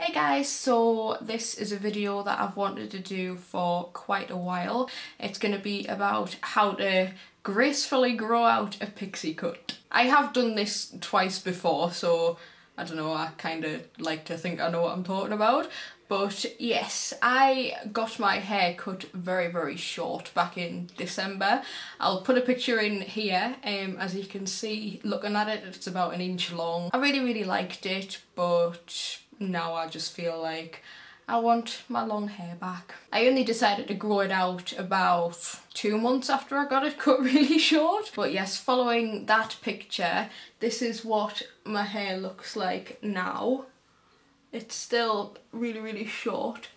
Hey guys, so this is a video that I've wanted to do for quite a while. It's going to be about how to gracefully grow out a pixie cut. I have done this twice before, so I don't know, I kind of like to think I know what I'm talking about. But yes, I got my hair cut very short back in December. I'll put a picture in here, as you can see, looking at it, it's about an inch long. I really liked it, but now I just feel like I want my long hair back. I only decided to grow it out about 2 months after I got it cut really short. But yes, following that picture, this is what my hair looks like now. It's still really short,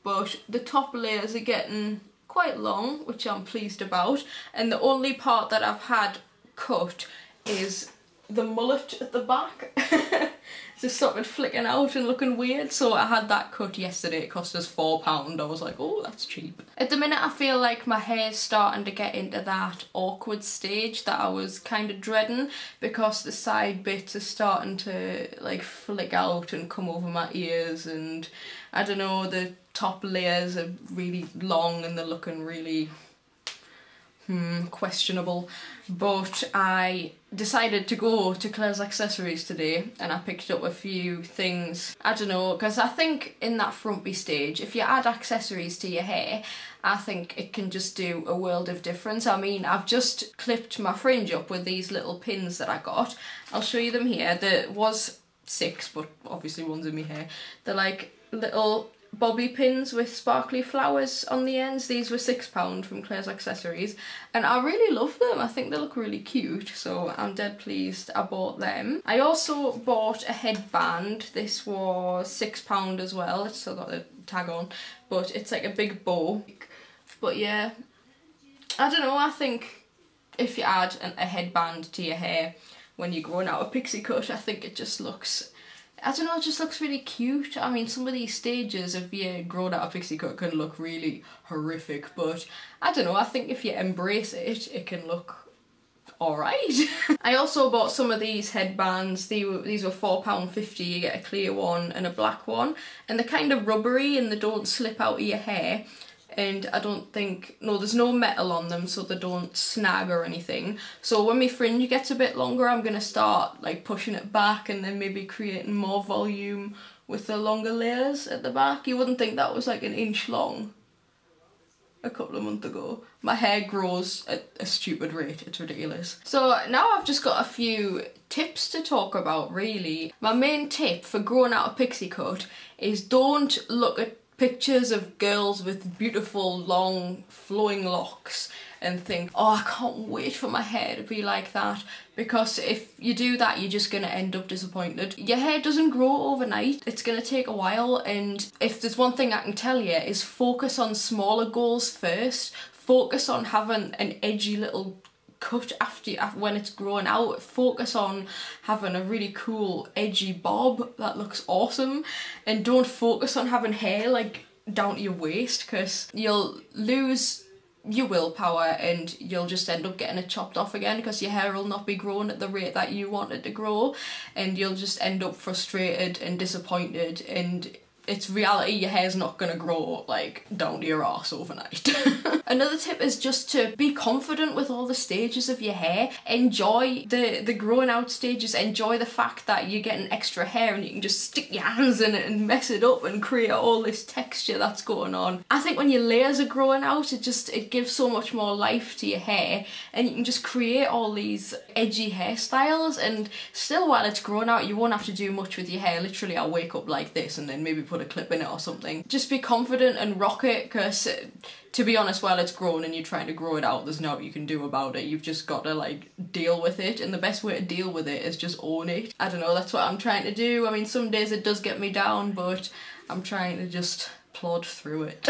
but the top layers are getting quite long, which I'm pleased about. And the only part that I've had cut is the mullet at the back. Just started flicking out and looking weird, so I had that cut yesterday. It cost us £4. I was like, oh, that's cheap. At the minute I feel like my hair's starting to get into that awkward stage that I was kind of dreading, because the side bits are starting to like flick out and come over my ears, and I don't know, the top layers are really long and they're looking really questionable. But I decided to go to Claire's Accessories today and I picked up a few things. I don't know, because I think in that frumpy stage, if you add accessories to your hair, I think it can just do a world of difference. I mean, I've just clipped my fringe up with these little pins that I got. I'll show you them here. There was 6, but obviously one's in my hair. They're like little bobby pins with sparkly flowers on the ends. These were £6 from Claire's Accessories and I really love them. I think they look really cute, so I'm dead pleased I bought them. I also bought a headband. This was £6 as well. It's still got the tag on, but it's like a big bow. But yeah, I don't know, I think if you add a headband to your hair when you're growing out a pixie cut, I think it just looks, I don't know, it just looks really cute. I mean, some of these stages of you growing out a pixie cut can look really horrific, but I don't know, I think if you embrace it, it can look alright. I also bought some of these headbands. These were £4.50, you get a clear one and a black one, and they're kind of rubbery and they don't slip out of your hair. And I don't think, no, there's no metal on them, so they don't snag or anything. So when my fringe gets a bit longer, I'm going to start like pushing it back and then maybe creating more volume with the longer layers at the back. You wouldn't think that was like an inch long a couple of months ago. My hair grows at a stupid rate, it's ridiculous. So now I've just got a few tips to talk about, really. My main tip for growing out a pixie cut is don't look at pictures of girls with beautiful long flowing locks and think, oh, I can't wait for my hair to be like that, because if you do that, you're just going to end up disappointed. Your hair doesn't grow overnight, it's going to take a while, and if there's one thing I can tell you is focus on smaller goals first. Focus on having an edgy little cut after when it's growing out. Focus on having a really cool edgy bob that looks awesome, and don't focus on having hair like down to your waist, because you'll lose your willpower and you'll just end up getting it chopped off again, because your hair will not be growing at the rate that you want it to grow, and you'll just end up frustrated and disappointed, and it's reality, your hair's not gonna grow like down to your arse overnight. Another tip is just to be confident with all the stages of your hair. Enjoy the growing out stages. Enjoy the fact that you're getting extra hair and you can just stick your hands in it and mess it up and create all this texture that's going on. I think when your layers are growing out, it gives so much more life to your hair, and you can just create all these edgy hairstyles, and still while it's growing out you won't have to do much with your hair. Literally, I'll wake up like this and then maybe put a clip in it or something. Just be confident and rock it, because to be honest, while it's growing and you're trying to grow it out, there's nothing you can do about it. You've just got to like deal with it, and the best way to deal with it is just own it. I don't know, that's what I'm trying to do. I mean, some days it does get me down, but I'm trying to just plod through it.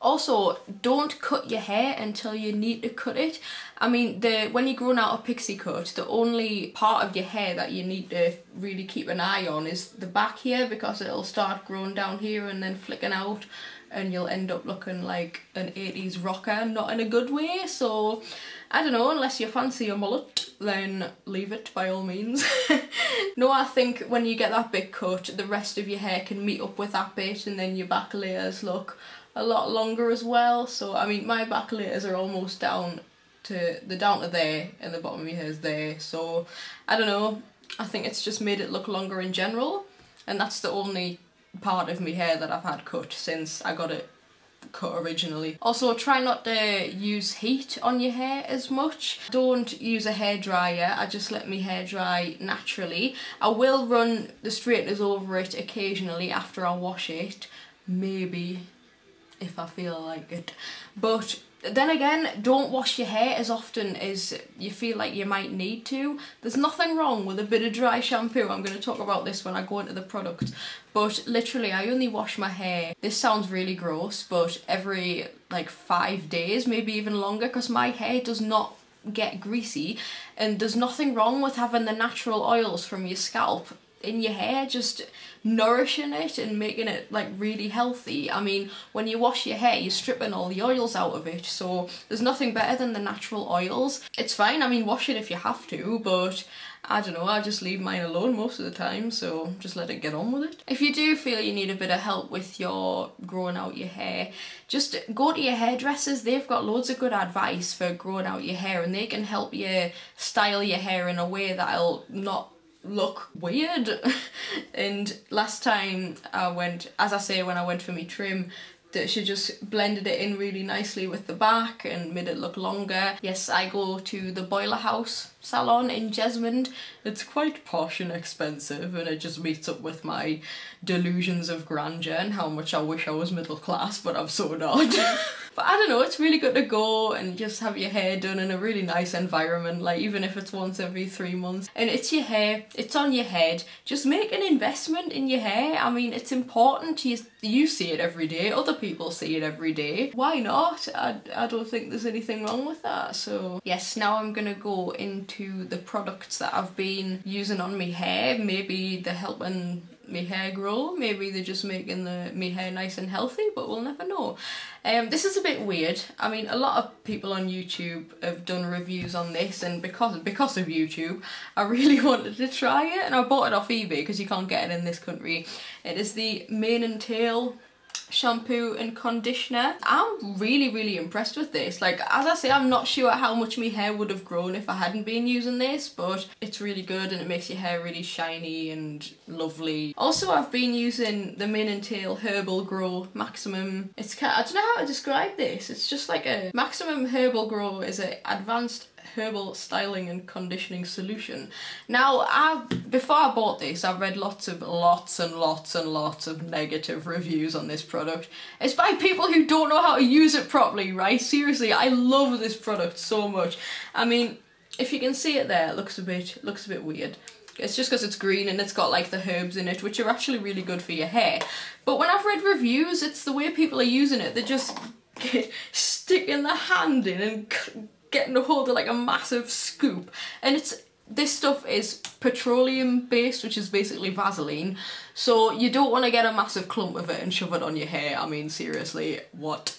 Also, don't cut your hair until you need to cut it. I mean, when you're growing out a pixie cut, the only part of your hair that you need to really keep an eye on is the back here, because it'll start growing down here and then flicking out, and you'll end up looking like an 80s rocker, not in a good way. So I don't know, unless you fancy a mullet, then leave it by all means. No, I think when you get that bit cut, the rest of your hair can meet up with that bit, and then your back layers look a lot longer as well. So I mean, my back layers are almost down to there, and the bottom of my hair is there. So I don't know, I think it's just made it look longer in general, and that's the only part of my hair that I've had cut since I got it cut originally. Also, try not to use heat on your hair as much. Don't use a hairdryer, I just let my hair dry naturally. I will run the straighteners over it occasionally after I wash it, maybe if I feel like it. But then again, don't wash your hair as often as you feel like you might need to. There's nothing wrong with a bit of dry shampoo. I'm going to talk about this when I go into the product. But literally, I only wash my hair, this sounds really gross, but every like 5 days, maybe even longer, because my hair does not get greasy, and there's nothing wrong with having the natural oils from your scalp in your hair, just nourishing it and making it like really healthy. I mean, when you wash your hair, you're stripping all the oils out of it, so there's nothing better than the natural oils. It's fine, I mean, wash it if you have to, but I don't know, I just leave mine alone most of the time, so just let it get on with it. If you do feel you need a bit of help with your growing out your hair, just go to your hairdressers. They've got loads of good advice for growing out your hair, and they can help you style your hair in a way that'll not look weird. And last time I went, as I say, when I went for my trim, that she just blended it in really nicely with the back and made it look longer. Yes, I go to the Boiler House salon in Jesmond. It's quite posh and expensive, and it just meets up with my delusions of grandeur and how much I wish I was middle class, but I'm so not. But I don't know, it's really good to go and just have your hair done in a really nice environment, like even if it's once every 3 months. And it's your hair, it's on your head. Just make an investment in your hair. I mean, it's important. You see it every day, other people see it every day. Why not? I don't think there's anything wrong with that. So yes, now I'm gonna go into the products that I've been using on my hair. Maybe they're helping my hair grow, maybe they're just making my hair nice and healthy, but we'll never know. This is a bit weird. I mean, a lot of people on YouTube have done reviews on this, and because of YouTube, I really wanted to try it, and I bought it off eBay because you can't get it in this country. It is the Mane and Tail shampoo and conditioner. I'm really impressed with this. Like, as I say, I'm not sure how much my hair would have grown if I hadn't been using this, but it's really good and it makes your hair really shiny and lovely. Also, I've been using the Mane and Tail Herbal Grow Maximum. It's kind of, I don't know how to describe this. It's just like a Maximum Herbal Grow is an advanced herbal styling and conditioning solution. Now, before I bought this, I've read lots of negative reviews on this product. It's by people who don't know how to use it properly, right? Seriously, I love this product so much. I mean, if you can see it there, it looks a bit weird. It's just because it's green and it's got like the herbs in it, which are actually really good for your hair. But when I've read reviews, it's the way people are using it. They just sticking their hand in and getting a hold of like a massive scoop, and this stuff is petroleum based, which is basically Vaseline, so you don't want to get a massive clump of it and shove it on your hair. I mean, seriously, what?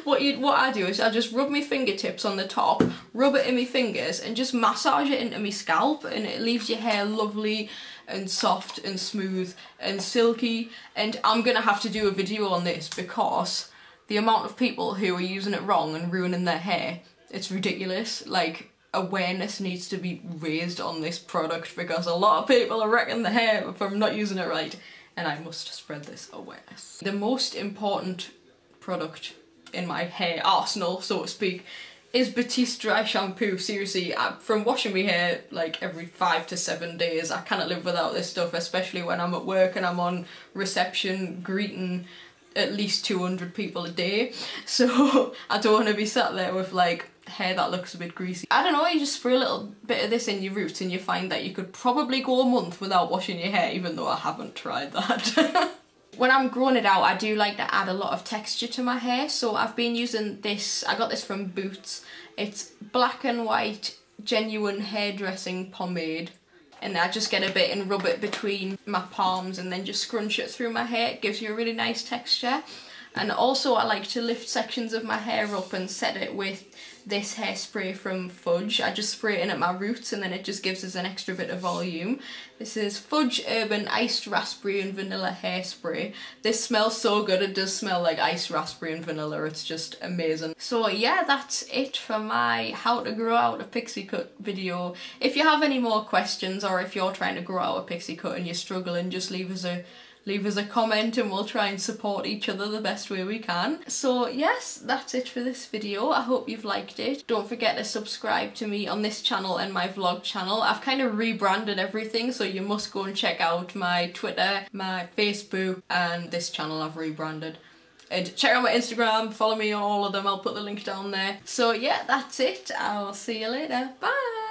What I do is I just rub my fingertips on the top, rub it in my fingers, and just massage it into my scalp, and it leaves your hair lovely and soft and smooth and silky. And I'm gonna have to do a video on this because the amount of people who are using it wrong and ruining their hair, it's ridiculous. Like, awareness needs to be raised on this product because a lot of people are wrecking their hair from not using it right, and I must spread this awareness. The most important product in my hair arsenal, so to speak, is Batiste dry shampoo. Seriously, from washing my hair like every 5 to 7 days, I cannot live without this stuff, especially when I'm at work and I'm on reception greeting at least 200 people a day. So I don't want to be sat there with like hair that looks a bit greasy. I don't know, you just spray a little bit of this in your roots and you find that you could probably go a month without washing your hair, even though I haven't tried that. When I'm growing it out, I do like to add a lot of texture to my hair, so I've been using this, I got this from Boots. It's black and white genuine hairdressing pomade, and I just get a bit and rub it between my palms and then just scrunch it through my hair. It gives you a really nice texture. And also I like to lift sections of my hair up and set it with this hairspray from Fudge. I just spray it in at my roots and then it just gives us an extra bit of volume. This is Fudge Urban Iced Raspberry and Vanilla Hairspray. This smells so good, it does smell like iced raspberry and vanilla, it's just amazing. So yeah, that's it for my how to grow out a pixie cut video. If you have any more questions, or if you're trying to grow out a pixie cut and you're struggling, just leave us a comment and we'll try and support each other the best way we can. So yes, that's it for this video. I hope you've liked it. Don't forget to subscribe to me on this channel and my vlog channel. I've kind of rebranded everything, so you must go and check out my Twitter, my Facebook, and this channel I've rebranded. And check out my Instagram, follow me on all of them, I'll put the link down there. So yeah, that's it. I'll see you later. Bye!